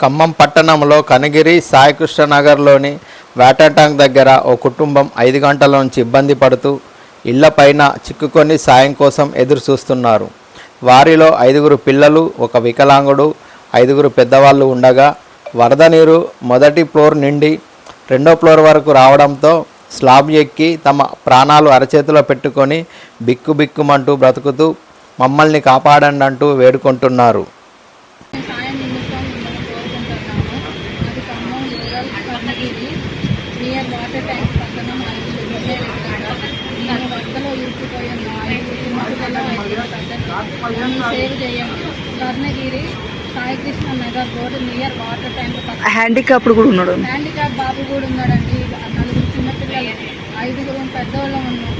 ఖమ్మం పట్టణంలో కనగిరి సాయికృష్ణ నగర్లోని water tank దగ్గర ఓ కుటుంబం 5 గంటల నుంచి ఇబ్బంది పడుతూ ఇళ్లపైన చిక్కుకొని సాయం కోసం ఎదురు చూస్తున్నారు. వారిలో 5గురు పిల్లలు, ఒక వికలాంగుడు, 5గురు పెద్దవాళ్ళు ఉండగా వరద నీరు మొదటి ఫ్లోర్ నుండి 2వ ఫ్లోర్ వరకు రావడంతో స్లాబ్ ఎక్కి తమ ప్రాణాలు అరచేతిలో పెట్టుకొని బిక్కుబిక్కుమంటూ బ్రతుకుతూ మమ్మల్ని కాపాడండి అంటూ వేడుకుంటున్నారు. సాయం నిమిత్తం మిమ్మల్ని కోరుకుంటున్నాము. అది Khammam rural Karnagiri near water tank పక్కన మా ఇల్లు నేను వరదలో ఇరుక్కుపోయి ఉన్నాను. సేవ్ చేయండి. Karnagiri Saikrishna Nagar road near water tank పక్కన. హ్యాండిక్యాప్డ్ కూడా ఉన్నాడు. హ్యాండిక్యాప్ బాబు కూడా ఉన్నాడండి. 4 చిన్నపిల్లలు, 5గురు పెద్దవాళ్ళు ఉన్నాం.